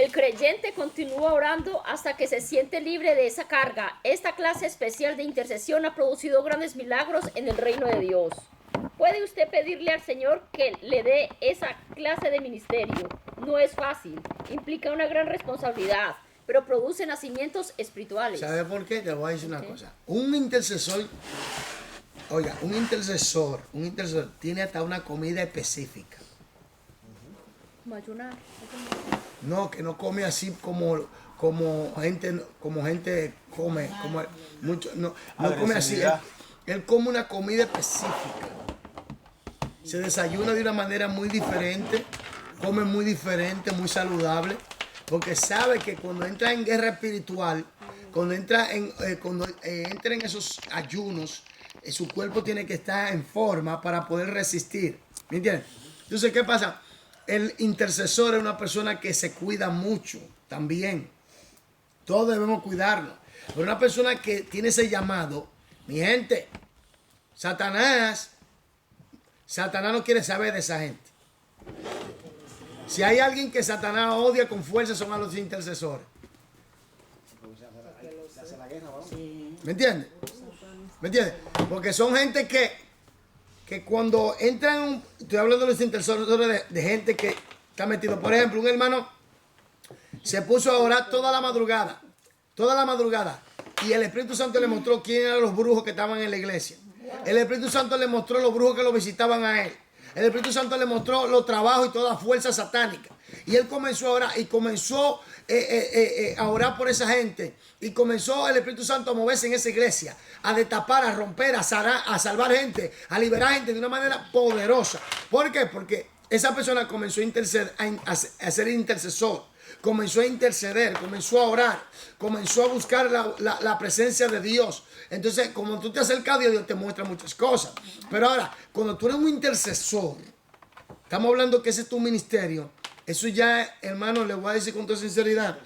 El creyente continúa orando hasta que se siente libre de esa carga. Esta clase especial de intercesión ha producido grandes milagros en el reino de Dios. ¿Puede usted pedirle al Señor que le dé esa clase de ministerio? No es fácil, implica una gran responsabilidad, pero produce nacimientos espirituales. ¿Sabe por qué? Te voy a decir una cosa. Un intercesor, oiga, un intercesor tiene hasta una comida específica. Como ayunar. No, que no come así como gente come, como mucho, no come así. Él come una comida específica. Se desayuna de una manera muy diferente, come muy diferente, muy saludable, porque sabe que cuando entra en guerra espiritual, cuando entra en esos ayunos, su cuerpo tiene que estar en forma para poder resistir. ¿Me entiendes? Entonces, ¿qué pasa? El intercesor es una persona que se cuida mucho también. Todos debemos cuidarnos. Pero una persona que tiene ese llamado, mi gente, Satanás no quiere saber de esa gente. Si hay alguien que Satanás odia con fuerza, son a los intercesores. ¿Me entiendes? ¿Me entiendes? Porque son gente que cuando entran, estoy hablando de los intercesores de gente que está metido. Por ejemplo, un hermano se puso a orar toda la madrugada, y el Espíritu Santo le mostró quién eran los brujos que estaban en la iglesia. El Espíritu Santo le mostró los brujos que lo visitaban a él. El Espíritu Santo le mostró los trabajos y toda fuerza satánica. Y él comenzó a orar y comenzó a orar por esa gente. Y comenzó el Espíritu Santo a moverse en esa iglesia, a destapar, a romper, a salvar gente, a liberar gente de una manera poderosa. ¿Por qué? Porque esa persona comenzó a interceder, a ser intercesor. Comenzó a interceder, comenzó a orar, comenzó a buscar la presencia de Dios. Entonces, como tú te acercas a Dios, Dios te muestra muchas cosas. Pero ahora, cuando tú eres un intercesor, estamos hablando que ese es tu ministerio. Eso ya, hermano, le voy a decir con toda sinceridad.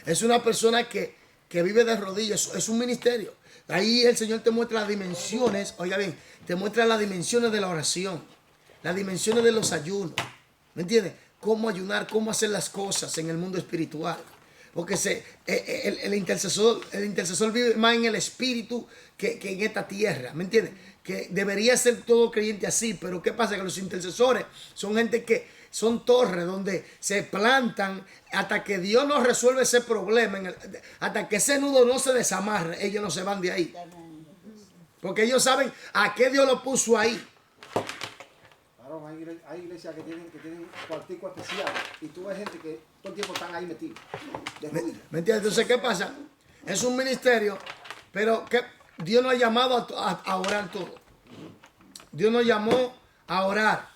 Es una persona que vive de rodillas, es un ministerio. Ahí el Señor te muestra las dimensiones, oiga bien, te muestra las dimensiones de la oración, las dimensiones de los ayunos. ¿Me entiendes? Cómo ayunar, cómo hacer las cosas en el mundo espiritual. Porque el intercesor vive más en el espíritu que en esta tierra. ¿Me entiendes? Que debería ser todo creyente así. Pero ¿qué pasa? Que los intercesores son gente que son torres donde se plantan hasta que Dios no resuelve ese problema. Hasta que ese nudo no se desamarre, ellos no se van de ahí. Porque ellos saben a qué Dios lo puso ahí. Hay iglesias que tienen cuartico especial y tú ves gente que todo el tiempo están ahí metidos. ¿Me entiendes? Entonces, ¿qué pasa? Es un ministerio, pero que Dios nos ha llamado a orar todo. Dios nos llamó a orar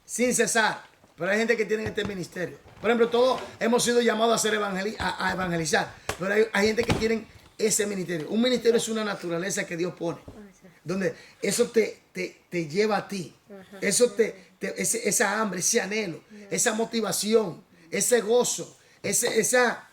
sin cesar. Pero hay gente que tiene este ministerio. Por ejemplo, todos hemos sido llamados a ser a evangelizar. Pero hay gente que tiene ese ministerio. Un ministerio es una naturaleza que Dios pone. Donde eso te lleva a ti. Eso esa hambre, ese anhelo, esa motivación, ese gozo, esa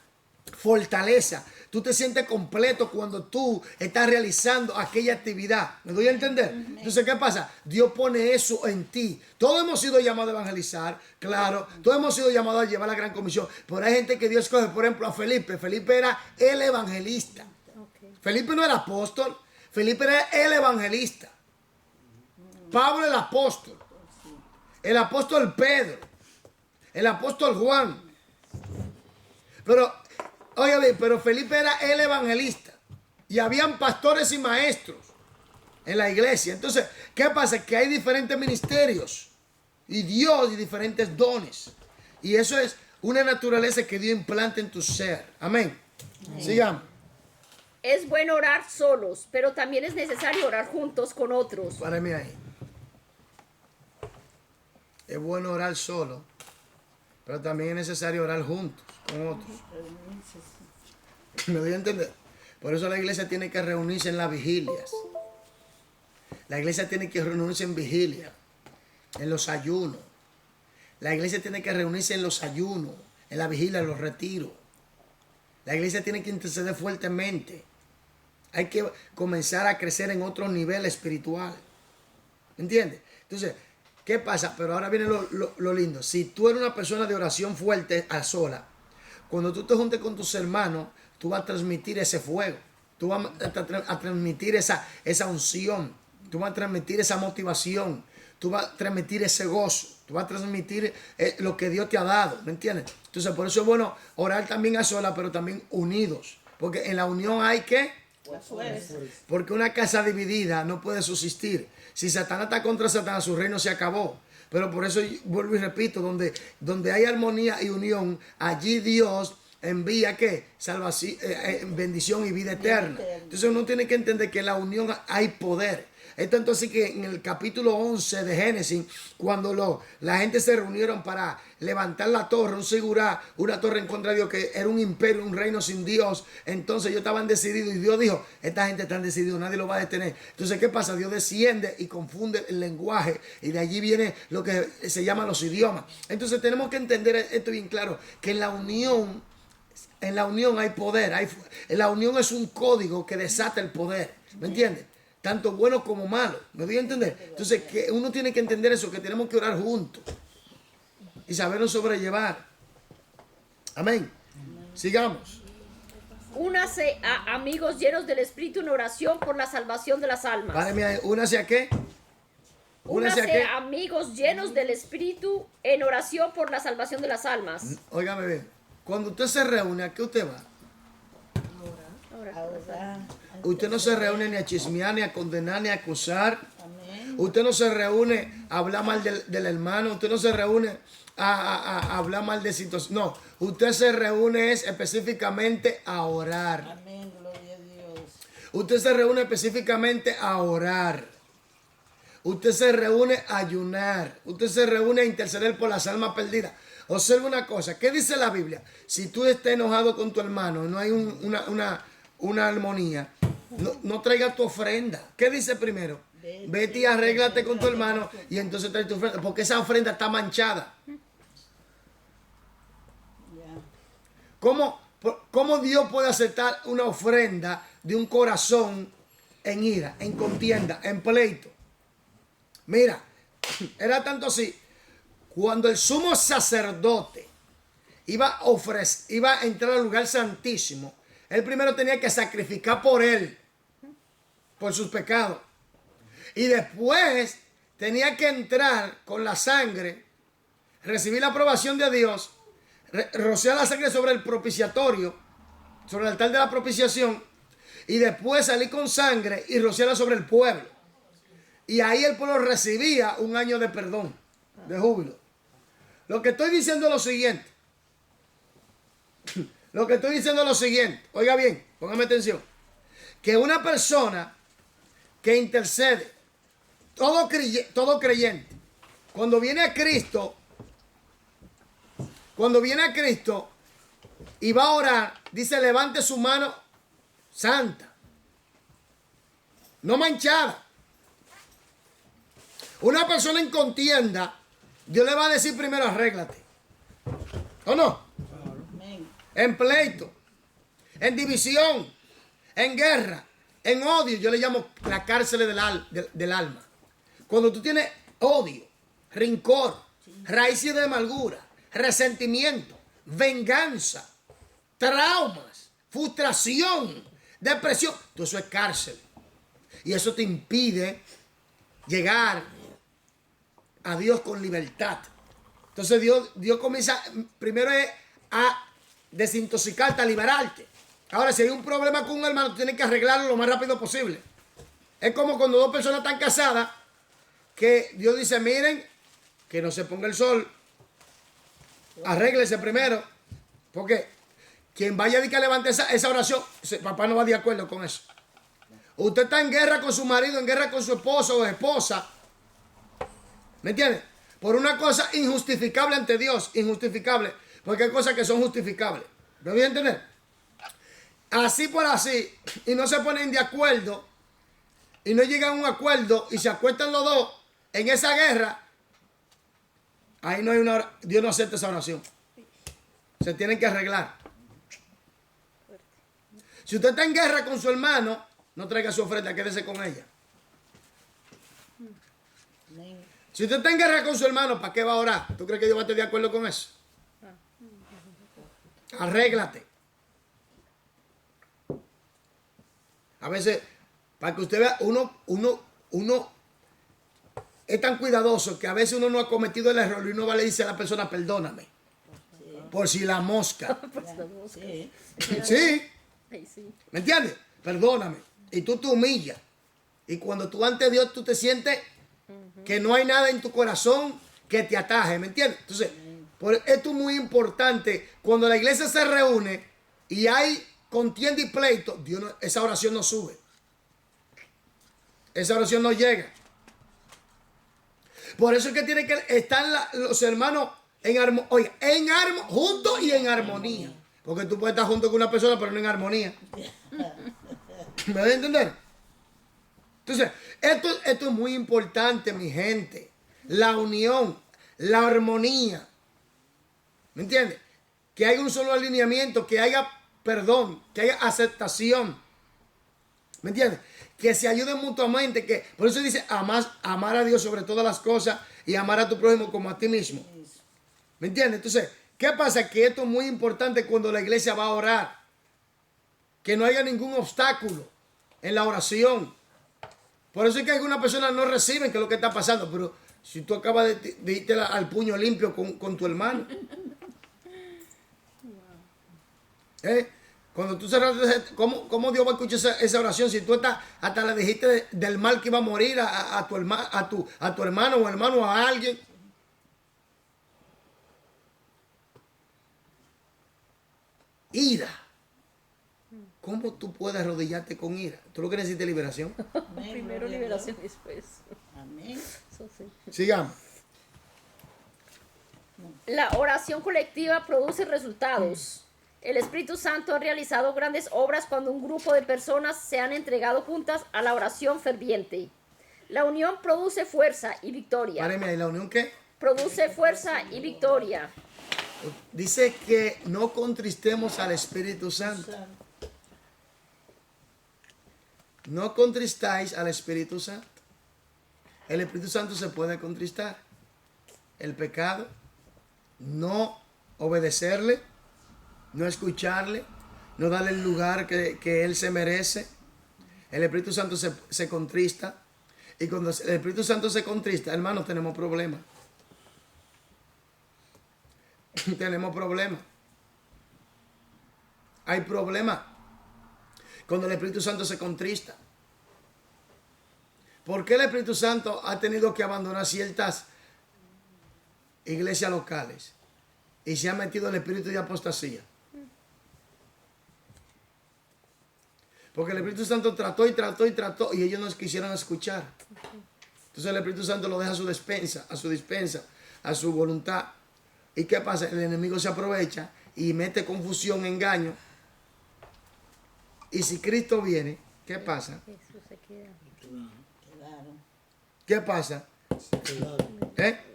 fortaleza. Tú te sientes completo cuando tú estás realizando aquella actividad. ¿Me doy a entender? Entonces, ¿qué pasa? Dios pone eso en ti. Todos hemos sido llamados a evangelizar, claro. Todos hemos sido llamados a llevar la gran comisión. Pero hay gente que Dios escoge, por ejemplo, a Felipe. Felipe era el evangelista. Felipe no era apóstol. Felipe era el evangelista. Pablo el apóstol. El apóstol Pedro. El apóstol Juan. Pero, oiga bien, pero Felipe era el evangelista. Y habían pastores y maestros en la iglesia. Entonces, ¿qué pasa? Que hay diferentes ministerios. Y Dios y diferentes dones. Y eso es una naturaleza que Dios implanta en tu ser. Amén. Sigamos. Es bueno orar solos, pero también es necesario orar juntos con otros. Párame ahí. Es bueno orar solo, pero también es necesario orar juntos con otros. ¿Me doy a entender? Por eso la iglesia tiene que reunirse en las vigilias. La iglesia tiene que reunirse en vigilia, en los ayunos. La iglesia tiene que reunirse en los ayunos, en la vigilia, en los retiros. La iglesia tiene que interceder fuertemente. Hay que comenzar a crecer en otro nivel espiritual. ¿Entiendes? Entonces, ¿qué pasa? Pero ahora viene lo lindo. Si tú eres una persona de oración fuerte a sola, cuando tú te juntes con tus hermanos, tú vas a transmitir ese fuego. Tú vas a transmitir esa unción. Tú vas a transmitir esa motivación. Tú vas a transmitir ese gozo. Tú vas a transmitir lo que Dios te ha dado. ¿Me entiendes? Entonces, por eso es bueno orar también a solas, pero también unidos. Porque en la unión hay que... Porque una casa dividida no puede subsistir. Si Satanás está contra Satanás, su reino se acabó. Pero por eso vuelvo y repito, donde hay armonía y unión, allí Dios envía ¿qué? Salvación, bendición y vida eterna. Entonces uno tiene que entender que en la unión hay poder. Esto entonces que en el capítulo 11 de Génesis, cuando la gente se reunieron para levantar la torre, una torre en contra de Dios, que era un imperio, un reino sin Dios, entonces ellos estaban decididos y Dios dijo, esta gente está decidida, nadie lo va a detener. Entonces, ¿qué pasa? Dios desciende y confunde el lenguaje y de allí viene lo que se llama los idiomas. Entonces tenemos que entender esto bien claro, que en la unión hay poder, la unión es un código que desata el poder, ¿me entiendes? Tanto bueno como malo, ¿me doy a entender? Entonces que uno tiene que entender eso, que tenemos que orar juntos y sabernos sobrellevar. Amén. Sigamos. Únase a amigos llenos del Espíritu en oración por la salvación de las almas. Páreme ahí. ¿Únase a qué? Únase a amigos llenos del Espíritu en oración por la salvación de las almas. Óigame bien. Cuando usted se reúne, ¿a qué usted va? Usted no se reúne ni a chismear, ni a condenar, ni a acusar. Usted no se reúne a hablar mal del hermano. Usted no se reúne a hablar mal de situación. No, usted se reúne específicamente a orar. Amén, gloria a Dios. Usted se reúne específicamente a orar. Usted se reúne a ayunar. Usted se reúne a interceder por las almas perdidas. Observa una cosa. ¿Qué dice la Biblia? Si tú estás enojado con tu hermano y no hay una armonía, no traigas tu ofrenda. ¿Qué dice primero? Vete y arréglate con tu hermano y entonces trae tu ofrenda. Porque esa ofrenda está manchada. ¿Cómo Dios puede aceptar una ofrenda de un corazón en ira, en contienda, en pleito? Mira, era tanto así. Cuando el sumo sacerdote iba a entrar al lugar santísimo, él primero tenía que sacrificar por él, por sus pecados. Y después tenía que entrar con la sangre, recibir la aprobación de Dios, rociar la sangre sobre el propiciatorio, sobre el altar de la propiciación, y después salir con sangre y rociarla sobre el pueblo. Y ahí el pueblo recibía un año de perdón, de júbilo. Lo que estoy diciendo es lo siguiente. Oiga bien, póngame atención. Que una persona que intercede, todo creyente, cuando viene a Cristo y va a orar, dice, levante su mano santa, no manchada. Una persona en contienda, Dios le va a decir primero, arréglate. ¿O no? En pleito, en división, en guerra, en odio. Yo le llamo la cárcel del alma. Cuando tú tienes odio, rencor, raíces de amargura, resentimiento, venganza, traumas, frustración, depresión, todo eso es cárcel. Y eso te impide llegar a Dios con libertad. Entonces Dios comienza primero a desintoxicarte, a liberarte. Ahora, si hay un problema con un hermano, tienes que arreglarlo lo más rápido posible. Es como cuando dos personas están casadas, que Dios dice, miren, que no se ponga el sol, arréglese primero, porque quien vaya a levantar esa oración, papá no va de acuerdo con eso. Usted está en guerra con su marido, en guerra con su esposo o esposa, ¿me entiende? Por una cosa injustificable ante Dios, injustificable, porque hay cosas que son justificables. ¿Me voy a entender? Así por así, y no se ponen de acuerdo, y no llegan a un acuerdo, y se acuestan los dos en esa guerra, ahí no hay Dios no acepta esa oración. Se tienen que arreglar. Si usted está en guerra con su hermano, no traiga su ofrenda, quédese con ella. Si usted está en guerra con su hermano, ¿para qué va a orar? ¿Tú crees que Dios va a estar de acuerdo con eso? Arréglate. A veces, para que usted vea, uno es tan cuidadoso que a veces uno no ha cometido el error y uno va y le dice a la persona, perdóname. Por si la mosca. Sí. Sí. Ay, sí. ¿Me entiendes? Perdóname. Y tú te humillas. Y cuando tú ante Dios tú te sientes que no hay nada en tu corazón que te ataje. ¿Me entiendes? Entonces, esto es muy importante. Cuando la iglesia se reúne y hay contienda y pleito, esa oración no sube. Esa oración no llega. Por eso es que tienen que estar los hermanos juntos y en armonía. Porque tú puedes estar junto con una persona, pero no en armonía. ¿Me vas a entender? Entonces, esto es muy importante, mi gente. La unión, la armonía. ¿Me entiendes? Que haya un solo alineamiento, que haya perdón, que haya aceptación. ¿Me entiendes? Que se ayuden mutuamente. Por eso dice, amar a Dios sobre todas las cosas y amar a tu prójimo como a ti mismo. ¿Me entiendes? Entonces, ¿qué pasa? Que esto es muy importante cuando la iglesia va a orar. Que no haya ningún obstáculo en la oración. Por eso es que algunas personas no reciben que es lo que está pasando. Pero si tú acabas de irte al puño limpio con tu hermano. Cuando tú cerraste, ¿cómo Dios va a escuchar esa oración? Si tú hasta le dijiste del mal que iba a morir a tu hermano o hermano a alguien. Ira. ¿Cómo tú puedes arrodillarte con ira? ¿Tú lo que necesitas es liberación? Primero liberación y después. Amén. Eso sí. Sigamos. La oración colectiva produce resultados. El Espíritu Santo ha realizado grandes obras cuando un grupo de personas se han entregado juntas a la oración ferviente. La unión produce fuerza y victoria. Páreme ahí, ¿la unión qué? Produce fuerza y victoria. Dice que no contristemos al Espíritu Santo. No contristáis al Espíritu Santo. El Espíritu Santo se puede contristar. El pecado, no obedecerle, no escucharle, no darle el lugar que Él se merece. El Espíritu Santo se contrista. Y cuando el Espíritu Santo se contrista, hermanos, tenemos problemas. Tenemos problemas. Hay problemas cuando el Espíritu Santo se contrista. ¿Por qué el Espíritu Santo ha tenido que abandonar ciertas iglesias locales y se ha metido el espíritu de apostasía? Porque el Espíritu Santo trató y ellos no quisieron escuchar. Entonces el Espíritu Santo lo deja a su dispensa, a su voluntad. ¿Y qué pasa? El enemigo se aprovecha y mete confusión, engaño. Y si Cristo viene, ¿qué pasa? Eso se queda. Claro. ¿Qué pasa?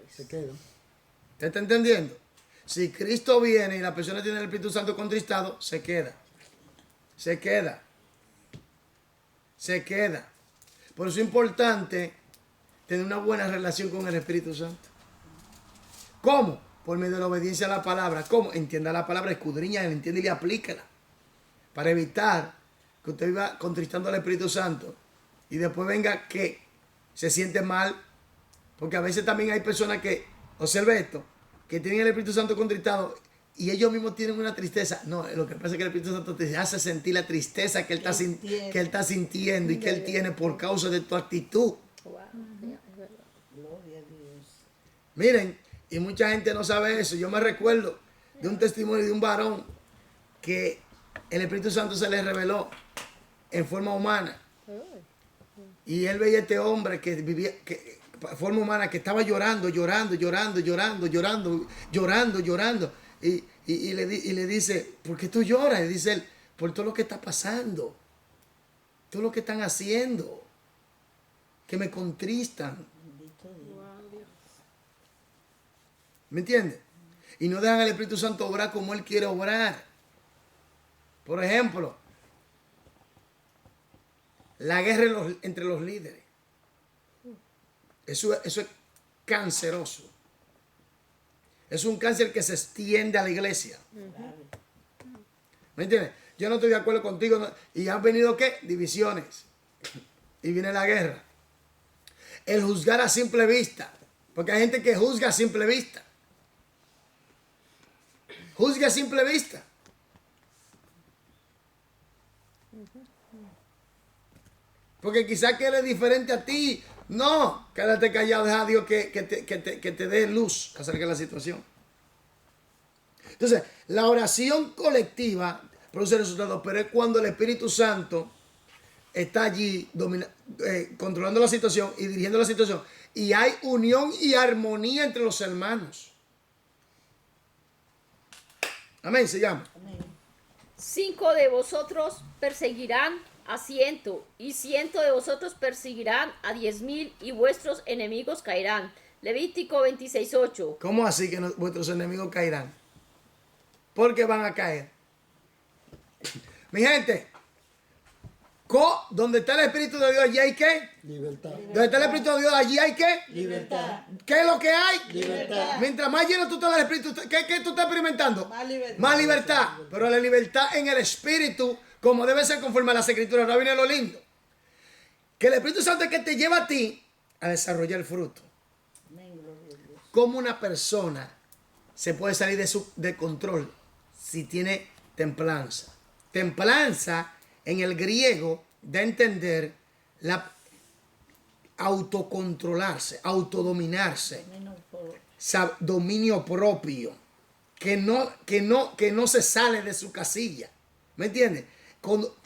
Se queda. ¿Usted está entendiendo? Si Cristo viene y la persona tiene el Espíritu Santo contristado, se queda. Se queda. Se queda. Por eso es importante tener una buena relación con el Espíritu Santo. ¿Cómo? Por medio de la obediencia a la palabra. ¿Cómo? Entienda la palabra, escudriña, entiende y aplícala. Para evitar que usted viva contristando al Espíritu Santo y después venga que se siente mal. Porque a veces también hay personas que, observe esto, que tienen el Espíritu Santo contristado y ellos mismos tienen una tristeza. No, lo que pasa es que el Espíritu Santo te hace sentir la tristeza que él está sintiendo y que él tiene por causa de tu actitud. Wow, yeah, es verdad. Gloria a Dios. Miren, y mucha gente no sabe eso. Yo me recuerdo de un testimonio de un varón que el Espíritu Santo se le reveló en forma humana. Y él veía a este hombre que vivía, forma humana, que estaba llorando. Y le dice, ¿por qué tú lloras? Y dice él, por todo lo que está pasando. Todo lo que están haciendo. Que me contristan. Bendito Dios. ¿Me entiendes? Y no dejan al Espíritu Santo obrar como Él quiere obrar. Por ejemplo, la guerra entre los líderes. Eso es canceroso. Es un cáncer que se extiende a la iglesia. ¿Me entiendes? Yo no estoy de acuerdo contigo. Y han venido, ¿qué? Divisiones. Y viene la guerra. El juzgar a simple vista. Porque hay gente que juzga a simple vista. Juzga a simple vista. Porque quizás que él es diferente a ti. No, quédate callado, deja a Dios que te dé luz acerca de la situación. Entonces, la oración colectiva produce resultados, pero es cuando el Espíritu Santo está allí controlando la situación y dirigiendo la situación. Y hay unión y armonía entre los hermanos. Amén, sigamos. 5 de vosotros perseguirán a 100, y 100 de vosotros perseguirán a 10,000, y vuestros enemigos caerán. Levítico 26:8. ¿Cómo así que vuestros enemigos caerán? Porque van a caer. Mi gente, donde está el Espíritu de Dios, allí hay ¿qué? Libertad. Donde está el Espíritu de Dios, allí hay ¿qué? Libertad. ¿Qué es lo que hay? Libertad. Mientras más lleno tú estás del Espíritu, ¿qué tú estás experimentando? Más libertad. Más libertad. Pero la libertad en el Espíritu, como debe ser conforme a las Escrituras. Ahora viene lo lindo. Que el Espíritu Santo es que te lleva a ti a desarrollar el fruto. Amén, gloria a Dios. ¿Cómo una persona se puede salir de control si tiene templanza? Templanza en el griego da a entender la autocontrolarse, autodominarse, dominio propio, que no se sale de su casilla. ¿Me entiendes?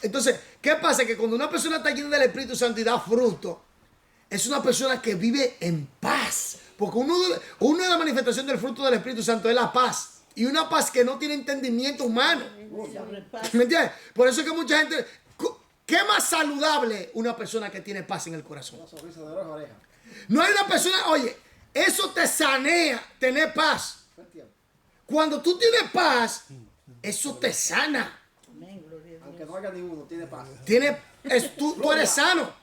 Entonces, ¿qué pasa? Que cuando una persona está llena del Espíritu Santo y da fruto, es una persona que vive en paz. Porque una de las manifestaciones del fruto del Espíritu Santo es la paz. Y una paz que no tiene entendimiento humano. ¿Me entiendes? Por eso es que mucha gente... ¿Qué más saludable una persona que tiene paz en el corazón? Una sonrisa de oreja a oreja. No hay una persona... Oye, eso te sanea tener paz. Cuando tú tienes paz, eso te sana. Amén, gloria a Dios. Aunque no haya ninguno, tiene paz. Tú eres sano.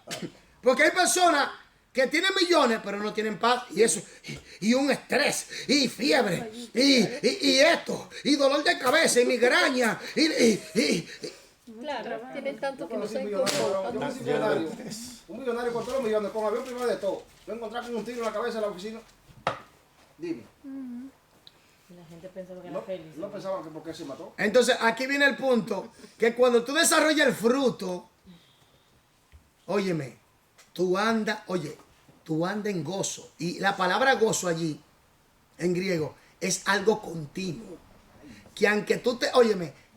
Porque hay personas que tienen millones, pero no tienen paz. Y eso, y un estrés, y fiebre, y esto, y dolor de cabeza, y migraña, Claro, tienen tanto que no Conocí un saben millonario, cómo. un millonario con todos los millones, con avión primero de todo. Yo encontré con un tiro en la cabeza en la oficina. Dime. La gente pensaba que era No, feliz. no pensaban que porque se mató. Entonces, aquí viene el punto, que cuando tú desarrollas el fruto, óyeme, tú andas en gozo. Y la palabra gozo allí, en griego, es algo continuo. Que aunque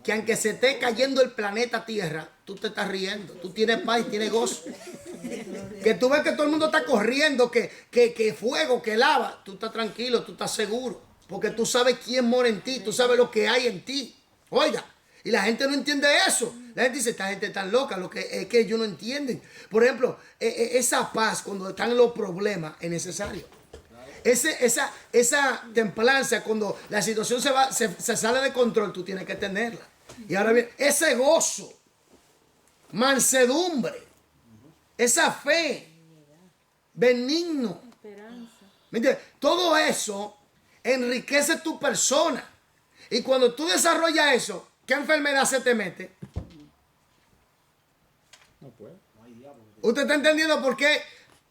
que aunque se esté cayendo el planeta Tierra, tú te estás riendo, tú tienes paz y tienes gozo. Que tú ves que todo el mundo está corriendo, que fuego, que lava, tú estás tranquilo, tú estás seguro. Porque tú sabes quién mora en ti, tú sabes lo que hay en ti. Oiga, y la gente no entiende eso. La gente dice, esta gente es tan loca, lo que es que ellos no entienden. Por ejemplo, esa paz cuando están los problemas es necesario. Esa templanza cuando la situación se sale de control, tú tienes que tenerla. Y ahora bien, ese gozo, mansedumbre, esa fe, benigno. ¿Me entiendes? Todo eso enriquece tu persona. Y cuando tú desarrollas eso, ¿qué enfermedad se te mete? No puede. No hay diablo. ¿Usted está entendiendo por qué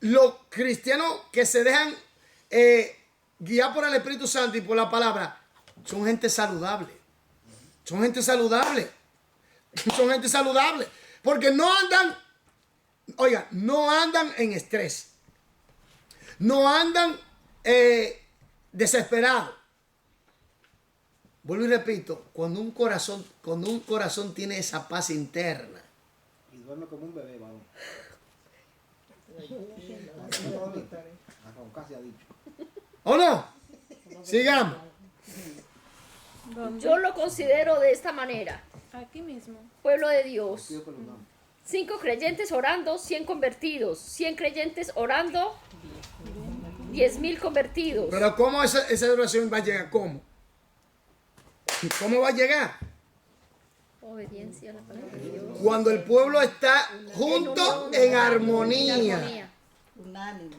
los cristianos que se dejan guiar por el Espíritu Santo y por la palabra son gente saludable? Son gente saludable. Son gente saludable. Porque no andan en estrés. No andan desesperados. Vuelvo y repito, cuando un corazón tiene esa paz interna. Y duerme como un bebé, varón. Casi ha dicho. ¿O no? Sigamos. Yo lo considero de esta manera. Aquí mismo. Pueblo de Dios. Pido que lo damos. 5 creyentes orando, 100 convertidos. 100 creyentes orando, 10,000 convertidos. Pero ¿cómo esa oración va a llegar? ¿Cómo? ¿Cómo va a llegar? Obediencia a la palabra de Dios. Cuando el pueblo está junto en armonía. Unánime.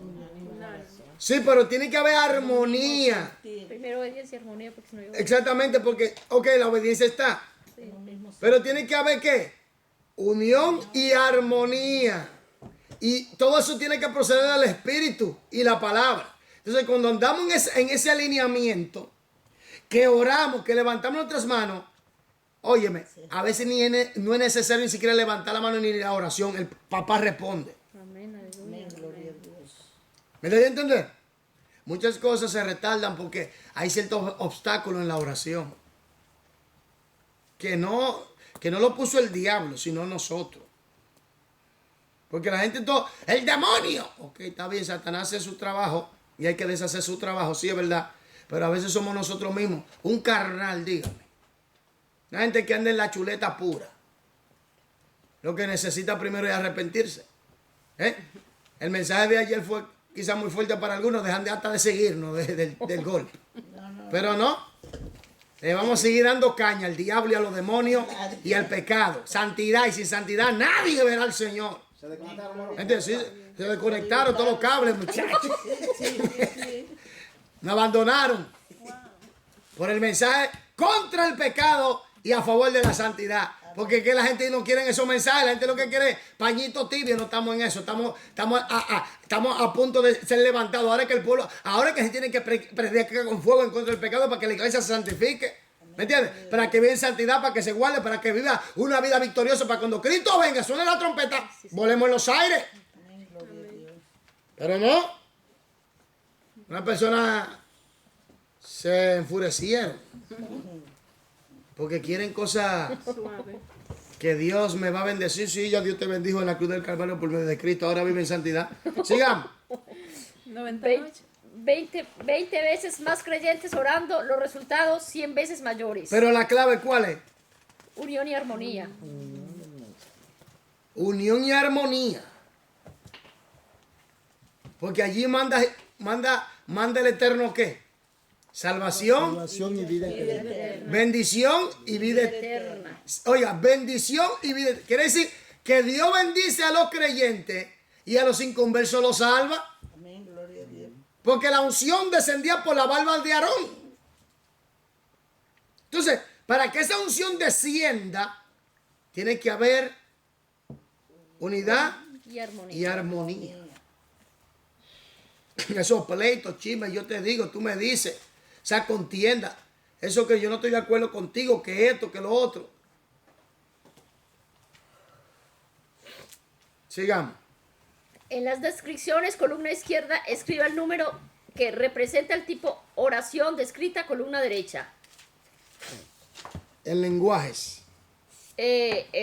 Sí, pero tiene que haber armonía. Primero obediencia y armonía, porque si no yo... Exactamente, porque, la obediencia está. Sí. Pero tiene que haber ¿qué? Unión y armonía. Y todo eso tiene que proceder del Espíritu y la palabra. Entonces, cuando andamos en ese alineamiento, que oramos, que levantamos nuestras manos, óyeme, a veces no es necesario ni siquiera levantar la mano ni la oración. El papá responde. Amén, aleluya. Amén, gloria a Dios. ¿Me debe entender? Muchas cosas se retardan porque hay ciertos obstáculos en la oración. Que no lo puso el diablo, sino nosotros. Porque la gente todo, el demonio. Ok, está bien, Satanás hace su trabajo y hay que deshacer su trabajo, sí es verdad. Pero a veces somos nosotros mismos, un carnal, dígame. La gente que anda en la chuleta pura. Lo que necesita primero es arrepentirse. El mensaje de ayer fue quizás muy fuerte para algunos, dejan de hasta de seguirnos del golpe. Pero no. Le vamos a seguir dando caña al diablo y a los demonios y al pecado. Santidad, y sin santidad nadie verá al Señor. Se desconectaron, hermano. Gente, sí, se desconectaron todos los cables, muchachos. Me abandonaron por el mensaje contra el pecado y a favor de la santidad. Porque que la gente no quiere esos mensajes, la gente lo que quiere es pañito tibio, no estamos en eso, estamos a punto de ser levantados. Ahora que el pueblo, ahora que se tiene que predicar con fuego en contra del pecado para que la iglesia se santifique. ¿Me entiendes? Para que viva en santidad, para que se guarde, para que viva una vida victoriosa, para cuando Cristo venga, suene la trompeta, volemos en los aires. Amén, gloria a Dios. Pero no. Una persona se enfurecieron. Porque quieren cosas Suave. que Dios me va a bendecir. Sí, ya Dios te bendijo en la cruz del Calvario por medio de Cristo. Ahora vive en santidad. Sigamos. 98. 20 veces más creyentes orando, los resultados 100 veces mayores. Pero la clave, ¿cuál es? Unión y armonía. Unión y armonía. Porque allí manda el Eterno ¿qué? Salvación, Salvación y vida eterna. bendición y vida eterna. Eterna. Oiga, bendición y vida eterna. Quiere decir que Dios bendice a los creyentes y a los inconversos los salva. Amén, gloria a Dios. Porque la unción descendía por la barba de Aarón. Entonces, para que esa unción descienda, tiene que haber unidad Y armonía. y armonía. Esos pleitos, chismes, yo te digo, tú me dices, esa contienda, eso que yo no estoy de acuerdo contigo, que esto, que lo otro. Sigamos. En las descripciones, columna izquierda, escriba el número que representa el tipo oración descrita, columna derecha. En lenguajes. En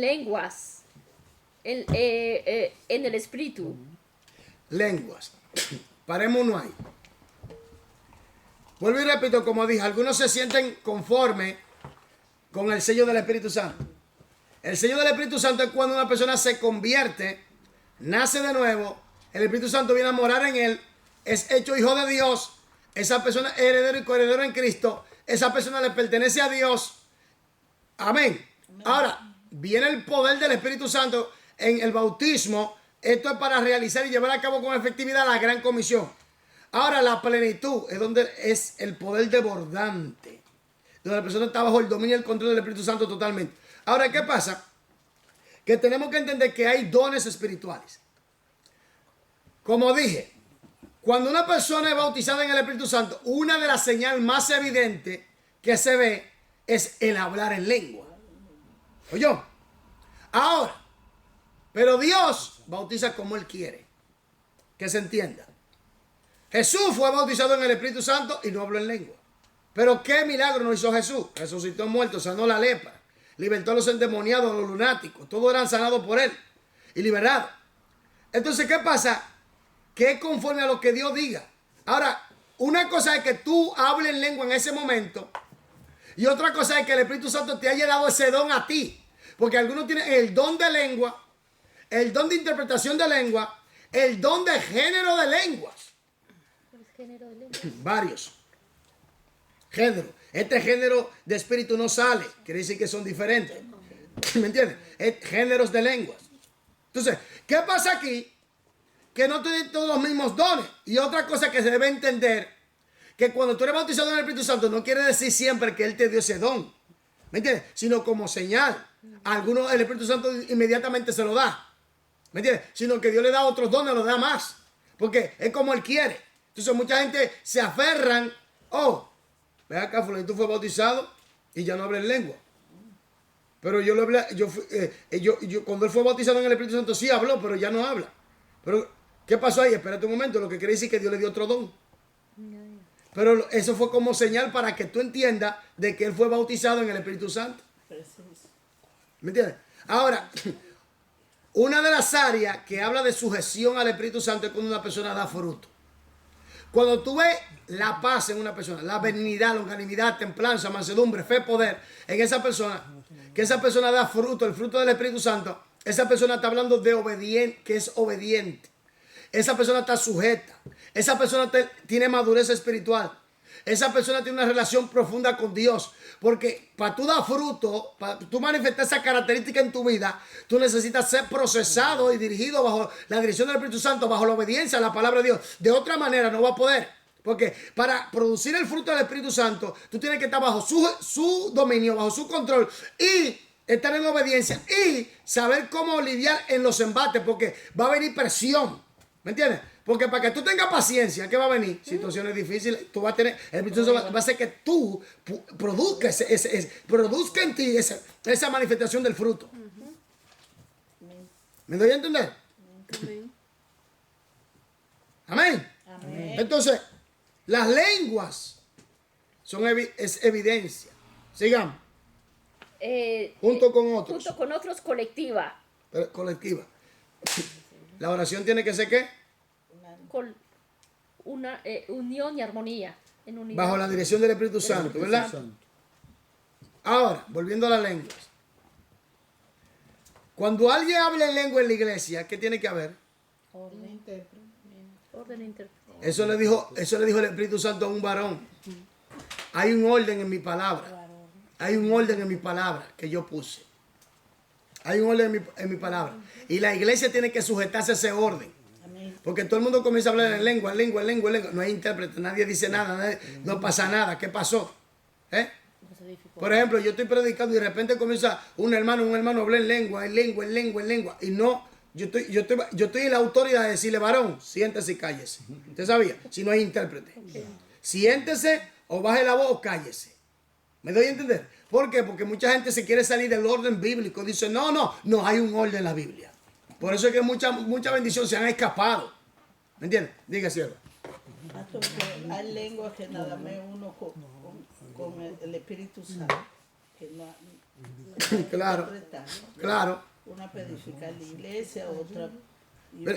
lenguas. En el espíritu. Lenguas. Parémonos ahí. Vuelvo y repito, como dije, algunos se sienten conformes con el sello del Espíritu Santo. El sello del Espíritu Santo es cuando una persona se convierte, nace de nuevo, el Espíritu Santo viene a morar en él, es hecho hijo de Dios, esa persona es heredero y coheredero en Cristo, esa persona le pertenece a Dios. Amén. Ahora, viene el poder del Espíritu Santo en el bautismo. Esto es para realizar y llevar a cabo con efectividad la gran comisión. Ahora, la plenitud es donde es el poder desbordante, donde la persona está bajo el dominio y el control del Espíritu Santo totalmente. Ahora, ¿qué pasa? Que tenemos que entender que hay dones espirituales. Como dije, cuando una persona es bautizada en el Espíritu Santo, una de las señales más evidentes que se ve es el hablar en lengua. ¿Oyó? Ahora, pero Dios bautiza como Él quiere. Que se entienda. Jesús fue bautizado en el Espíritu Santo y no habló en lengua. Pero ¿qué milagro no hizo Jesús? Resucitó muerto, sanó la lepra, libertó a los endemoniados, a los lunáticos. Todos eran sanados por Él y liberados. Entonces, ¿qué pasa? Que es conforme a lo que Dios diga. Ahora, una cosa es que tú hables en lengua en ese momento y otra cosa es que el Espíritu Santo te haya dado ese don a ti. Porque algunos tienen el don de lengua, el don de interpretación de lengua, el don de género de lenguas. Género de lengua. Varios. Género. Este género de espíritu no sale. Quiere decir que son diferentes. ¿Me entiendes? Géneros de lenguas. Entonces, ¿qué pasa aquí? Que no tienen todos los mismos dones. Y otra cosa que se debe entender, que cuando tú eres bautizado en el Espíritu Santo, no quiere decir siempre que Él te dio ese don. ¿Me entiendes? Sino como señal. A algunos el Espíritu Santo inmediatamente se lo da. ¿Me entiendes? Sino que Dios le da otros dones, lo da más. Porque es como Él quiere. Entonces mucha gente se aferran. Oh, ve acá, fulanito fue bautizado y ya no habla en lengua. Pero yo lo hablé, cuando Él fue bautizado en el Espíritu Santo sí habló, pero ya no habla. Pero, ¿qué pasó ahí? Espérate un momento, lo que quiere decir es que Dios le dio otro don. Pero eso fue como señal para que tú entiendas de que Él fue bautizado en el Espíritu Santo. ¿Me entiendes? Ahora, una de las áreas que habla de sujeción al Espíritu Santo es cuando una persona da fruto. Cuando tú ves la paz en una persona, la benignidad, longanimidad, templanza, mansedumbre, fe, poder en esa persona, que esa persona da fruto, el fruto del Espíritu Santo, esa persona está hablando de obediente, que es obediente. Esa persona está sujeta. Esa persona tiene madurez espiritual. Esa persona tiene una relación profunda con Dios. Porque para tú dar fruto, para tú manifestar esa característica en tu vida, tú necesitas ser procesado y dirigido bajo la dirección del Espíritu Santo, bajo la obediencia a la palabra de Dios. De otra manera no va a poder. Porque para producir el fruto del Espíritu Santo, tú tienes que estar bajo su dominio, bajo su control y estar en obediencia y saber cómo lidiar en los embates, porque va a venir presión. ¿Me entiendes? Porque para que tú tengas paciencia, ¿qué va a venir? Situaciones difíciles, tú vas a tener, el Espíritu Santo va a hacer que tú produzca en ti esa manifestación del fruto. ¿Me doy a entender? Amén. Amén. Entonces, las lenguas es evidencia. Sigamos. Junto con otros. Junto con otros, colectiva. Colectiva. La oración tiene que ser ¿qué? Con una unión y armonía. En unidad. Bajo la dirección del Espíritu Santo, ¿verdad? Ahora, volviendo a las lenguas. Cuando alguien habla en lengua en la iglesia, ¿qué tiene que haber? Orden intérprete. Orden intérprete. Eso le dijo el Espíritu Santo a un varón. Hay un orden en mi palabra. Hay un orden en mi palabra que yo puse. Hay un orden en mi palabra. Y la iglesia tiene que sujetarse a ese orden. Porque todo el mundo comienza a hablar en lengua. No hay intérprete, nadie dice nada, no pasa nada. ¿Qué pasó? Por ejemplo, yo estoy predicando y de repente comienza un hermano a hablar en lengua. Y no, yo estoy en la autoridad de decirle, varón, siéntese y cállese. ¿Usted sabía? Si no hay intérprete. Siéntese o baje la voz o cállese. ¿Me doy a entender? ¿Por qué? Porque mucha gente se quiere salir del orden bíblico. Dice, no hay un orden en la Biblia. Por eso es que mucha bendición se han escapado. ¿Me entiendes? Diga, sierva. Hay lenguas que nada más uno con el Espíritu Santo. Que no, Claro. Una para edificar la iglesia, otra.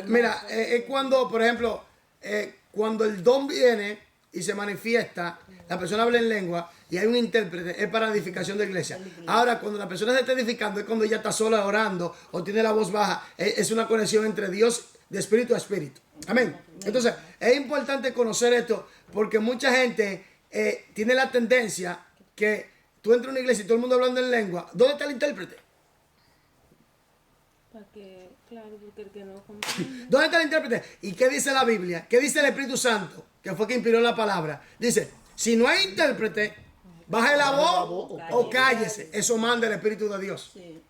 Mira, es cuando, por ejemplo, cuando el don viene y se manifiesta, la persona habla en lengua y hay un intérprete, es para edificación de iglesia. Ahora, cuando la persona se está edificando, es cuando ella está sola orando o tiene la voz baja. Es una conexión entre Dios de espíritu a espíritu. Amén. Entonces, es importante conocer esto porque mucha gente tiene la tendencia que tú entras a una iglesia y todo el mundo hablando en lengua. ¿Dónde está el intérprete? Claro, porque el que no comprende. ¿Dónde está el intérprete? ¿Y qué dice la Biblia? ¿Qué dice el Espíritu Santo? Que fue que inspiró la palabra. Dice, si no hay intérprete, baje la voz o cállese. Eso manda el Espíritu de Dios. Sí.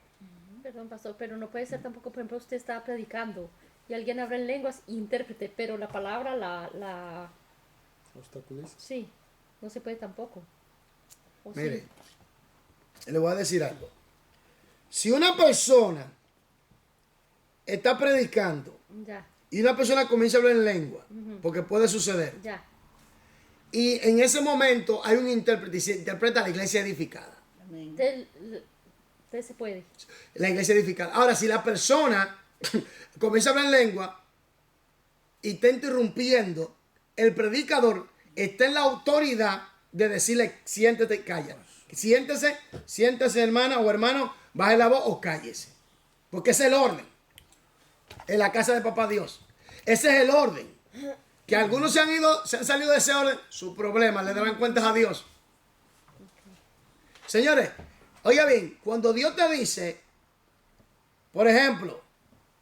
Perdón, pastor, pero no puede ser tampoco, por ejemplo, usted está predicando y alguien habla en lenguas, intérprete, pero la palabra la... Obstaculiza. Sí, no se puede tampoco. ¿O Mire, sí? le voy a decir algo. Si una persona está predicando Ya, y una persona comienza a hablar en lengua, porque puede suceder, ya. y en ese momento hay un intérprete y se interpreta la iglesia edificada. Amén. Usted se puede. La iglesia edificada. Ahora, si la persona comienza a hablar en lengua y está interrumpiendo, el predicador está en la autoridad de decirle, siéntete, calla. Siéntese hermana o hermano, baje la voz o cállese. Porque ese es el orden. En la casa de papá Dios. Ese es el orden. Que algunos se han salido de ese orden, su problema, le darán cuentas a Dios. Señores, oiga bien, cuando Dios te dice, por ejemplo,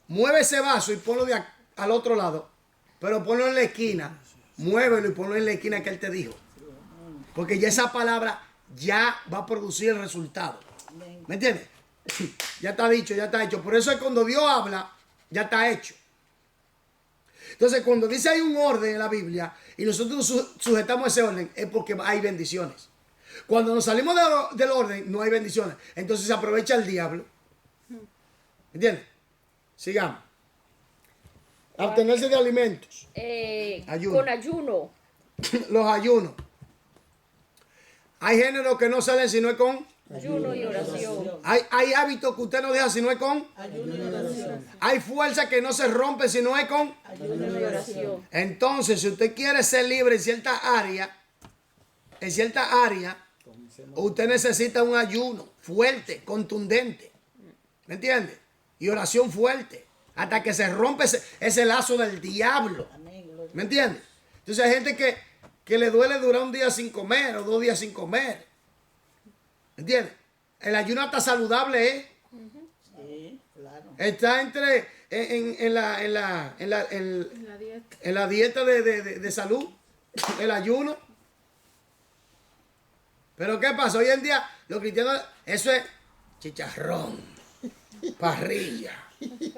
mueve ese vaso y ponlo al otro lado, pero ponlo en la esquina, muévelo y ponlo en la esquina que Él te dijo. Porque ya esa palabra ya va a producir el resultado. ¿Me entiendes? Ya está dicho, ya está hecho. Por eso es cuando Dios habla, ya está hecho. Entonces, cuando dice hay un orden en la Biblia y nosotros sujetamos ese orden, es porque hay bendiciones. Cuando nos salimos del orden, no hay bendiciones. Entonces se aprovecha el diablo. ¿Entiendes? Sigamos. Abstenerse de alimentos. Ayuno. Con ayuno. Los ayunos. Hay géneros que no salen si no es con Ayuno y oración. Hay hábitos que usted no deja si no es con Ayuno y oración. Hay fuerza que no se rompe si no es con Ayuno y oración. Entonces, si usted quiere ser libre en cierta área, usted necesita un ayuno fuerte, contundente. ¿Me entiende? Y oración fuerte. Hasta que se rompe ese lazo del diablo. Amén. Gloria. ¿Me entiende? Entonces hay gente que le duele durar un día sin comer o 2 días sin comer. ¿Me entiende? El ayuno hasta saludable es. Sí, claro. Está en la dieta. en la dieta de salud, el ayuno. Pero ¿qué pasa? Hoy en día los cristianos, eso es chicharrón, parrilla,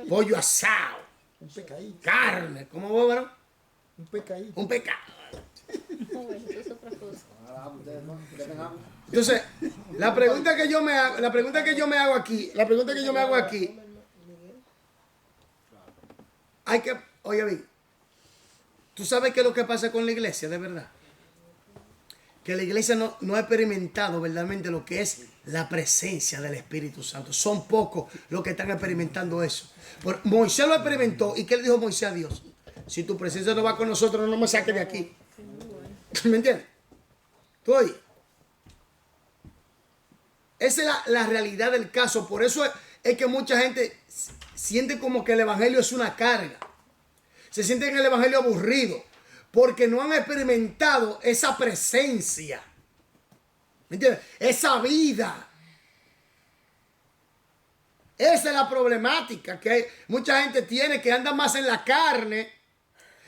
pollo asado, Un pecadito. carne, ¿cómo vos, varón? Un pecadito. Un pecado. No, bueno, eso es otra cosa. Entonces, la pregunta que yo me hago aquí, hay que, oye bien, ¿tú sabes qué es lo que pasa con la iglesia de verdad? Que la iglesia no ha experimentado verdaderamente lo que es la presencia del Espíritu Santo. Son pocos los que están experimentando eso. Moisés lo experimentó. ¿Y qué le dijo Moisés a Dios? Si tu presencia no va con nosotros, no me saques de aquí. ¿Me entiendes? ¿Tú oyes? Esa es la realidad del caso. Por eso es que mucha gente siente como que el evangelio es una carga. Se siente en el evangelio aburrido. Porque no han experimentado esa presencia. ¿Me entiendes? Esa vida. Esa es la problemática que mucha gente tiene, que anda más en la carne,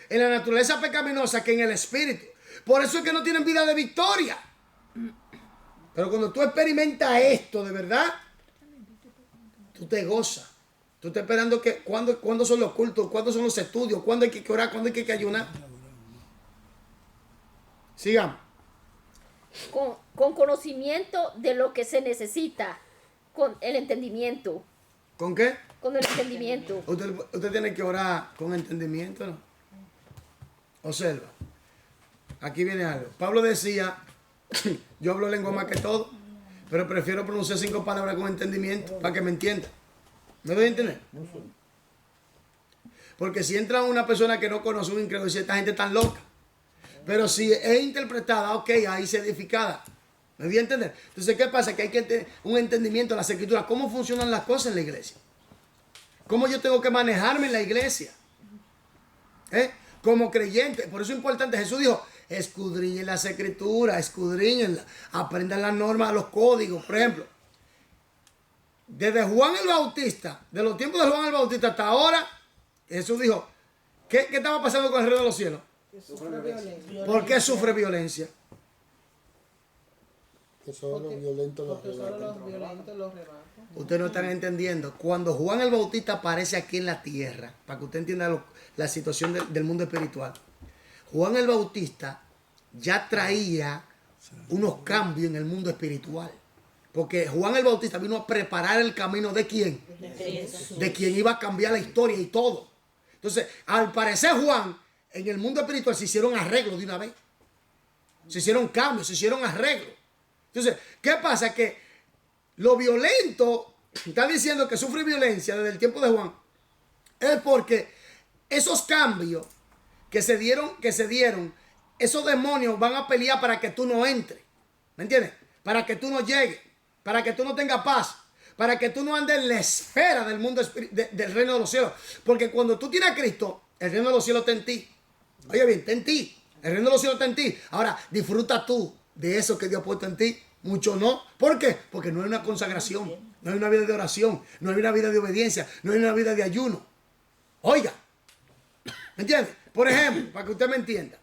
en la naturaleza pecaminosa, que en el espíritu. Por eso es que no tienen vida de victoria. Pero cuando tú experimentas esto de verdad, tú te gozas. Tú estás esperando que cuándo son los cultos, cuándo son los estudios, cuándo hay que orar, cuándo hay que ayunar. Sigamos. Con conocimiento de lo que se necesita. Con el entendimiento. ¿Con qué? Con el entendimiento. Usted tiene que orar con entendimiento, ¿no? Observa. Aquí viene algo. Pablo decía, yo hablo lengua más que todo, pero prefiero pronunciar 5 palabras con entendimiento para que me entienda. ¿Me doy a entender? Porque si entra una persona que no conoce, un incrédulo, dice, esta gente tan loca. Pero si es interpretada, ok, ahí se edificada. ¿Me voy a entender? Entonces, ¿qué pasa? Que hay que tener un entendimiento de las escrituras. ¿Cómo funcionan las cosas en la iglesia? ¿Cómo yo tengo que manejarme en la iglesia? Como creyente. Por eso es importante. Jesús dijo, escudriñen las escrituras, escudriñenlas, aprendan las normas, los códigos. Por ejemplo, desde Juan el Bautista, de los tiempos de Juan el Bautista hasta ahora, Jesús dijo, ¿qué estaba pasando con el reino de los cielos? ¿Por qué sufre violencia? Que solo los violentos los Porque solo arrebatan. los violentos los rebatan. Ustedes no están entendiendo. Cuando Juan el Bautista aparece aquí en la tierra, para que usted entienda la situación del mundo espiritual, Juan el Bautista ya traía unos cambios en el mundo espiritual. Porque Juan el Bautista vino a preparar el camino de quién? De quien iba a cambiar la historia y todo. Entonces, al parecer Juan, en el mundo espiritual se hicieron arreglos de una vez. Se hicieron cambios, se hicieron arreglos. Entonces, ¿qué pasa? Que lo violento, está diciendo que sufre violencia desde el tiempo de Juan, es porque esos cambios que se dieron, esos demonios van a pelear para que tú no entres. ¿Me entiendes? Para que tú no llegues, para que tú no tengas paz, para que tú no andes en la esfera del mundo del reino de los cielos. Porque cuando tú tienes a Cristo, el reino de los cielos está en ti. Oye bien, está en ti. El reino de los cielos está en ti. Ahora, disfruta tú de eso que Dios ha puesto en ti. Mucho no. ¿Por qué? Porque no hay una consagración, no hay una vida de oración, no hay una vida de obediencia, no hay una vida de ayuno. Oiga, ¿me entiende? Por ejemplo, para que usted me entienda.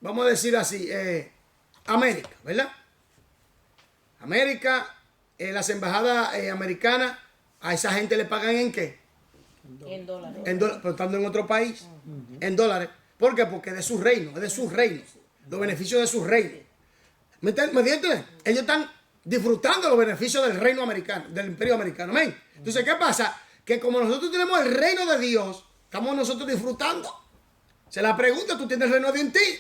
vamos a decir así, América, ¿verdad? América, las embajadas americanas, a esa gente le pagan ¿en qué? En dólares. En dólares, pero estando en otro país, en dólares. ¿Por qué? Porque es de su reino, es de sus reinos, los beneficios de sus reinos. ¿Me entienden? Ellos están disfrutando los beneficios del reino americano, del imperio americano. Amén. Entonces, ¿qué pasa? Que como nosotros tenemos el reino de Dios, estamos nosotros disfrutando. Se la pregunta, tú tienes el reino de Dios en ti,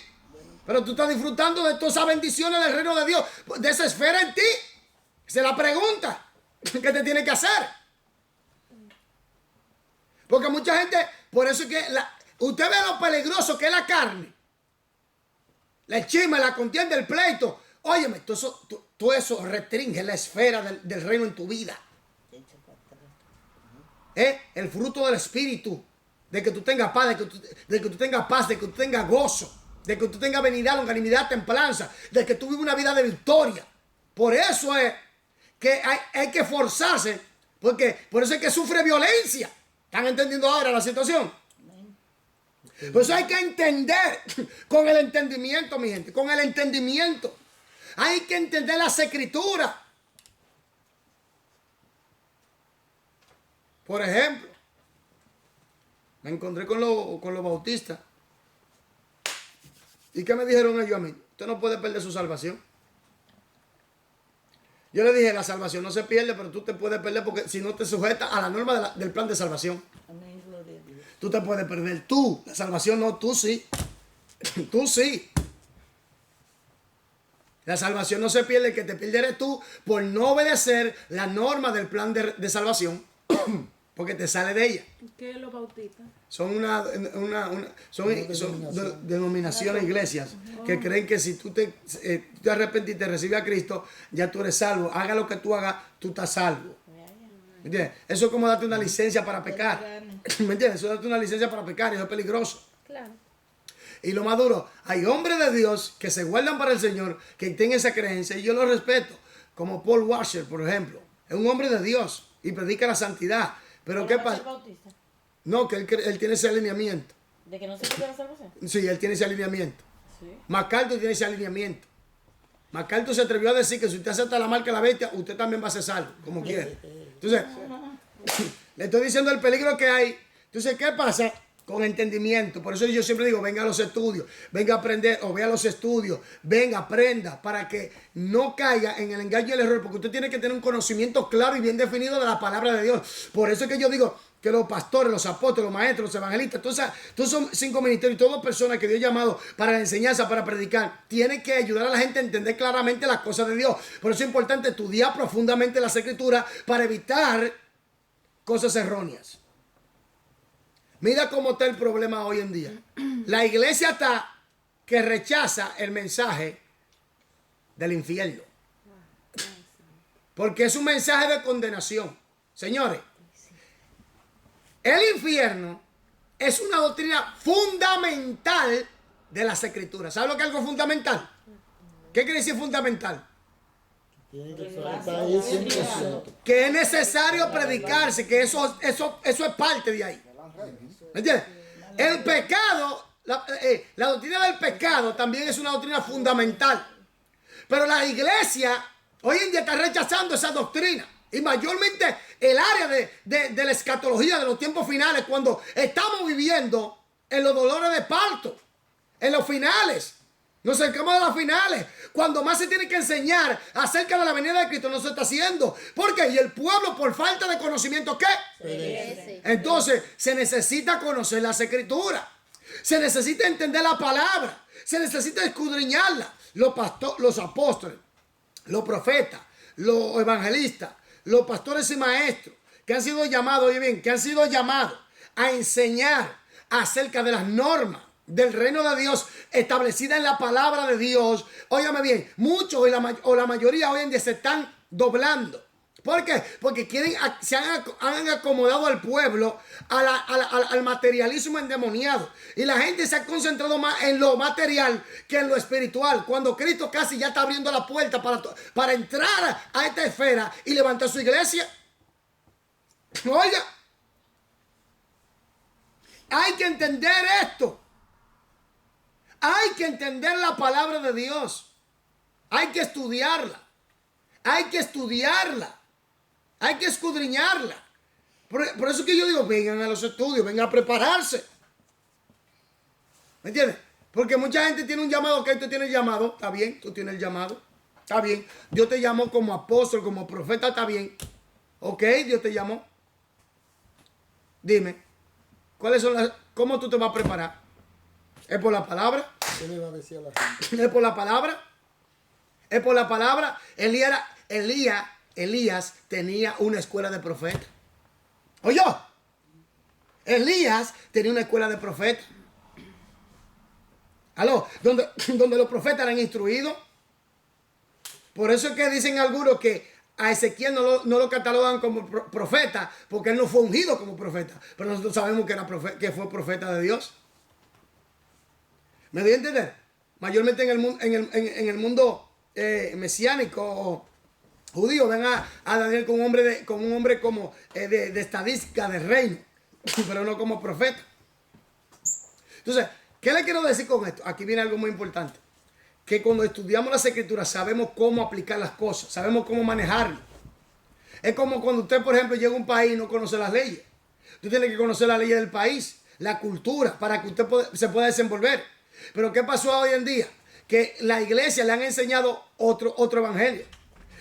pero tú estás disfrutando de todas esas bendiciones del reino de Dios, de esa esfera en ti. Se la pregunta, ¿qué te tiene que hacer? Porque mucha gente, por eso es que usted ve lo peligroso que es la carne. El chisme, la contienda, el pleito. Óyeme, todo eso restringe la esfera del reino en tu vida. El fruto del Espíritu. De que tú tengas paz, de que tú tengas paz, de que tú tengas gozo, de que tú tengas benignidad, longanimidad, templanza, de que tú vivas una vida de victoria. Por eso es que hay que esforzarse, porque por eso es que sufre violencia. ¿Están entendiendo ahora la situación? Por eso hay que entender, con el entendimiento, mi gente, con el entendimiento. Hay que entender las escrituras. Por ejemplo, me encontré con los bautistas. ¿Y qué me dijeron ellos a mí? Usted no puede perder su salvación. Yo le dije, la salvación no se pierde, pero tú te puedes perder porque si no te sujetas a la norma del plan de salvación. Amén, gloria a Dios. Tú te puedes perder tú. La salvación no, tú sí. Tú sí. La salvación no se pierde, el que te pierde eres tú por no obedecer la norma del plan de salvación. Porque te sale de ella. ¿Qué es los bautistas? Son denominaciones, iglesias, que creen que si tú te arrepientes y te recibes a Cristo, ya tú eres salvo. Haga lo que tú hagas, tú estás salvo. ¿Me entiendes? Eso es como darte una licencia para pecar. ¿Me entiendes? Eso es darte una licencia para pecar y eso es peligroso. Claro. Y lo más duro, hay hombres de Dios que se guardan para el Señor, que tienen esa creencia y yo lo respeto. Como Paul Washer, por ejemplo. Es un hombre de Dios y predica la santidad. Pero ¿qué pasa? Bautista? No, que él tiene ese alineamiento. ¿De que no se puede la salvación? Sí, él tiene ese alineamiento. Sí. MacArthur tiene ese alineamiento. MacArthur se atrevió a decir que si usted acepta la marca de la bestia, usted también va a ser salvo, como quiera. Entonces, le estoy diciendo el peligro que hay. Entonces, ¿qué pasa? Con entendimiento. Por eso yo siempre digo, venga a los estudios, venga a aprender o vea los estudios, venga, aprenda, para que no caiga en el engaño y el error, porque usted tiene que tener un conocimiento claro y bien definido de la palabra de Dios. Por eso es que yo digo que los pastores, los apóstoles, los maestros, los evangelistas, todos son 5 ministerios, todas personas que Dios ha llamado para la enseñanza, para predicar, tienen que ayudar a la gente a entender claramente las cosas de Dios. Por eso es importante estudiar profundamente las escrituras para evitar cosas erróneas. Mira cómo está el problema hoy en día. La iglesia está que rechaza el mensaje del infierno. Porque es un mensaje de condenación. Señores, el infierno es una doctrina fundamental de las escrituras. ¿Sabe lo que es algo fundamental? ¿Qué quiere decir fundamental? Tiene que estar ahí 100%. Que es necesario predicarse, que eso es parte de ahí. ¿Me entiendes? El pecado, la doctrina del pecado también es una doctrina fundamental. Pero la iglesia hoy en día está rechazando esa doctrina. Y mayormente el área de la escatología, de los tiempos finales, cuando estamos viviendo en los dolores de parto, en los finales. Nos acercamos a las finales. Cuando más se tiene que enseñar acerca de la venida de Cristo, no se está haciendo. ¿Por qué? Y el pueblo, por falta de conocimiento, ¿qué? Sí. Entonces, se necesita conocer las escrituras. Se necesita entender la palabra. Se necesita escudriñarla. Los apóstoles, los profetas, los evangelistas, los pastores y maestros, que han sido llamados, oye bien, que han sido llamados a enseñar acerca de las normas del reino de Dios establecida en la palabra de Dios. Óigame bien, muchos o la mayoría hoy en día se están doblando. ¿Por qué? Porque han acomodado al pueblo al materialismo endemoniado. Y la gente se ha concentrado más en lo material que en lo espiritual. Cuando Cristo casi ya está abriendo la puerta para entrar a esta esfera y levantar su iglesia. Oiga, hay que entender esto. Hay que entender la palabra de Dios. Hay que estudiarla. Hay que estudiarla. Hay que escudriñarla. Por eso que yo digo, vengan a los estudios, vengan a prepararse. ¿Me entiendes? Porque mucha gente tiene un llamado, que tú tienes el llamado, está bien, tú tienes el llamado, está bien. Dios te llamó como apóstol, como profeta, está bien. Ok, Dios te llamó. Dime, ¿cómo tú te vas a preparar? ¿Es por la palabra? ¿Qué le va a decir a la gente? ¿Es por la palabra? ¿Es por la palabra? Elías tenía una escuela de profetas. ¿Oye? Elías tenía una escuela de profetas. ¿Aló? Donde los profetas eran instruidos. Por eso es que dicen algunos que a Ezequiel no lo catalogan como profeta, porque él no fue ungido como profeta. Pero nosotros sabemos que fue profeta de Dios. ¿Me doy a entender? Mayormente en el mundo mesiánico judío, ven a Daniel como un hombre como de estadística del reino, pero no como profeta. Entonces, ¿qué le quiero decir con esto? Aquí viene algo muy importante. Que cuando estudiamos las escrituras sabemos cómo aplicar las cosas, sabemos cómo manejarlo. Es como cuando usted, por ejemplo, llega a un país y no conoce las leyes. Usted tiene que conocer las leyes del país, la cultura, para que usted se pueda desenvolver. Pero ¿qué pasó hoy en día? Que la iglesia le han enseñado otro evangelio.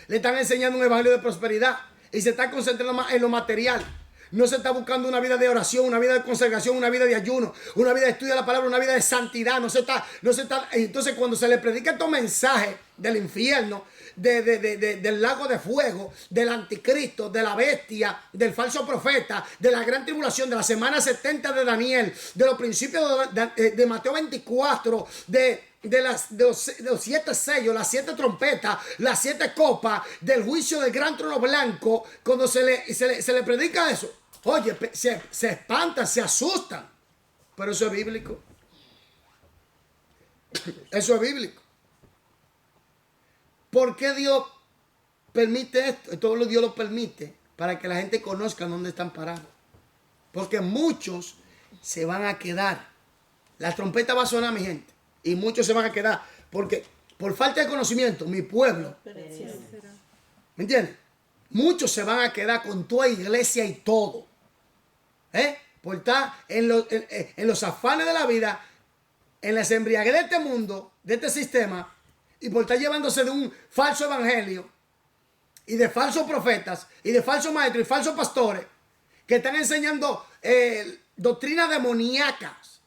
Le están enseñando un evangelio de prosperidad y se está concentrando más en lo material. No se está buscando una vida de oración, una vida de consagración, una vida de ayuno, una vida de estudio de la palabra, una vida de santidad. No se está. Entonces, cuando se le predica estos mensajes del infierno, del lago de fuego, del anticristo, de la bestia, del falso profeta, de la gran tribulación, de la semana 70 de Daniel, de los principios de Mateo 24, de los 7 sellos, las 7 trompetas, las 7 copas, del juicio del gran trono blanco, cuando se le predica eso, oye, se espantan, se asustan. Pero eso es bíblico. Eso es bíblico. ¿Por qué Dios permite esto? Todo Dios lo permite para que la gente conozca dónde están parados. Porque muchos se van a quedar. La trompeta va a sonar, mi gente. Y muchos se van a quedar. Porque por falta de conocimiento, mi pueblo. ¿Me entiendes? Muchos se van a quedar con toda iglesia y todo. Por estar en los afanes de la vida, en las embriaguez de este mundo, de este sistema. Y por estar llevándose de un falso evangelio y de falsos profetas y de falsos maestros y falsos pastores que están enseñando doctrinas demoníacas.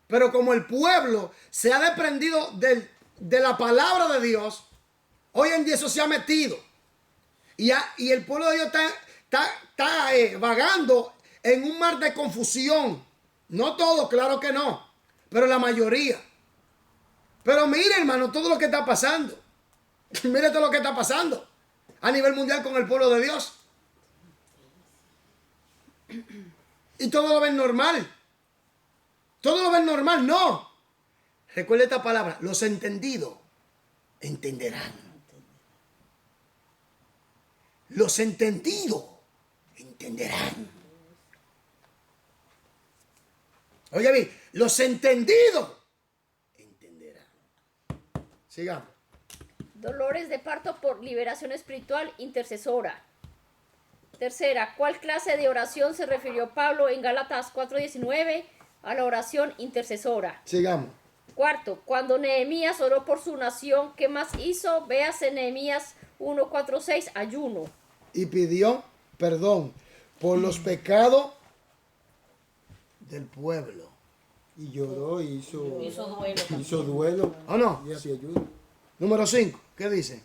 Pero como el pueblo se ha desprendido de la palabra de Dios, hoy en día eso se ha metido. Y el pueblo de Dios está vagando en un mar de confusión. No todo, claro que no, pero la mayoría. Pero mire, hermano, todo lo que está pasando. Mire todo lo que está pasando a nivel mundial con el pueblo de Dios. Y todo lo ven normal. Todo lo ven normal, no. Recuerde esta palabra, los entendidos entenderán. Los entendidos entenderán. Oye, bien, los entendidos entenderán. Sigamos. Dolores de parto por liberación espiritual intercesora. Tercera, ¿cuál clase de oración se refirió Pablo en Gálatas 4:19 a la oración intercesora? Sigamos. Cuarto, cuando Nehemías oró por su nación, ¿qué más hizo? Véase Nehemías 1:4-6, ayuno. Y pidió perdón por los pecados del pueblo. Y lloró y hizo duelo. duelo. ¿O no? Y así ayuda. Número 5, ¿qué dice?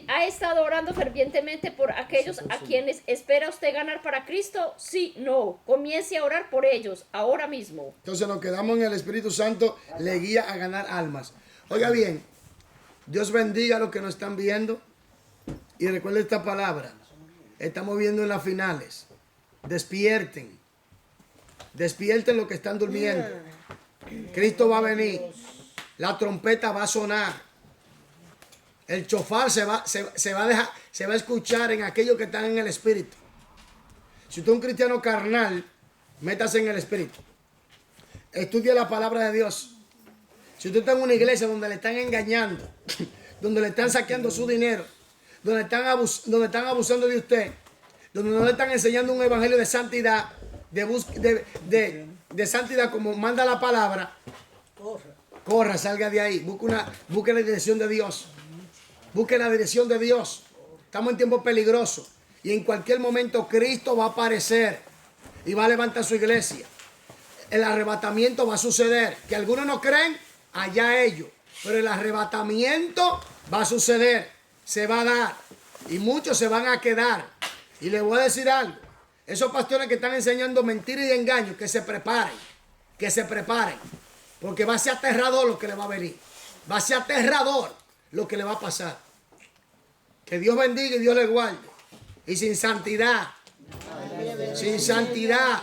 ¿Ha estado orando fervientemente por aquellos a quienes espera usted ganar para Cristo? Sí, no. Comience a orar por ellos ahora mismo. Entonces nos quedamos en el Espíritu Santo, le guía a ganar almas. Oiga bien, Dios bendiga a los que nos están viendo. Y recuerde esta palabra. Estamos viendo en las finales. Despierten. Despierten los que están durmiendo. Cristo va a venir. La trompeta va a sonar. El chofar se va a escuchar en aquellos que están en el Espíritu. Si usted es un cristiano carnal, métase en el Espíritu. Estudia la palabra de Dios. Si usted está en una iglesia donde le están engañando, donde le están saqueando su dinero, donde están abusando de usted, donde no le están enseñando un evangelio de santidad, de santidad como manda la palabra, corra, salga de ahí, busque la dirección de Dios. Busque la dirección de Dios. Estamos en tiempos peligrosos y en cualquier momento Cristo va a aparecer y va a levantar su iglesia. El arrebatamiento va a suceder. Que algunos no creen, allá ellos. Pero el arrebatamiento va a suceder. Se va a dar. Y muchos se van a quedar. Y les voy a decir algo. Esos pastores que están enseñando mentiras y engaños, que se preparen. Que se preparen. Porque va a ser aterrador lo que le va a venir. Va a ser aterrador lo que le va a pasar. Que Dios bendiga y Dios le guarde. Y sin santidad. Sin santidad.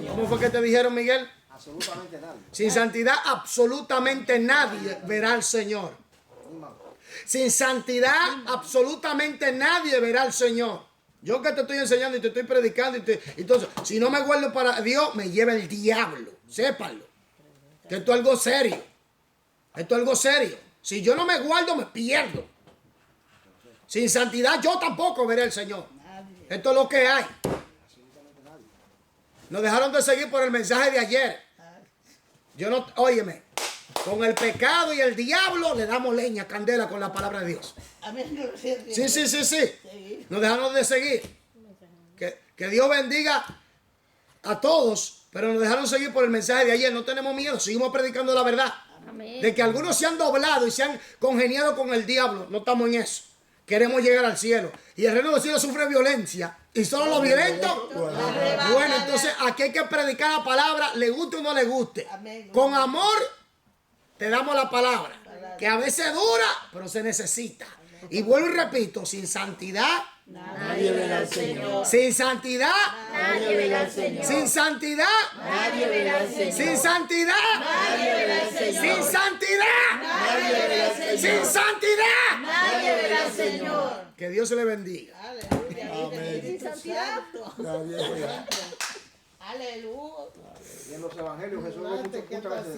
¿Cómo fue que te dijeron, Miguel? Absolutamente nadie. Sin santidad, absolutamente nadie verá al Señor. Sin santidad, absolutamente nadie verá al Señor. Yo que te estoy enseñando y te estoy predicando, entonces, si no me guardo para Dios, me lleva el diablo. Sépanlo. Que esto es algo serio. Esto es algo serio. Si yo no me guardo, me pierdo. Sin santidad, yo tampoco veré al Señor. Esto es lo que hay. Nos dejaron de seguir por el mensaje de ayer. Yo no, óyeme, con el pecado y el diablo le damos leña, candela con la palabra de Dios. Sí. Nos dejaron de seguir. Que Dios bendiga a todos, pero nos dejaron seguir por el mensaje de ayer. No tenemos miedo, seguimos predicando la verdad. Amén. De que algunos se han doblado y se han congeniado con el diablo. No estamos en eso. Queremos llegar al cielo. Y el reino de los cielos sufre violencia. Y solo los violentos. Bueno, entonces aquí hay que predicar la palabra, le guste o no le guste. Con amor te damos la palabra. Que a veces dura, pero se necesita. Y vuelvo y repito, sin santidad. Nadie verá al Señor. Sin santidad. Nadie verá al Señor. Sin santidad. Nadie verá al Señor. Sin santidad. Nadie verá al Señor. Sin santidad. Nadie verá al Señor. Sin santidad. Nadie verá al Señor. Que Dios se le bendiga. Sin santidad. Nadie verá. Aleluya. Y en los evangelios Jesús muchas veces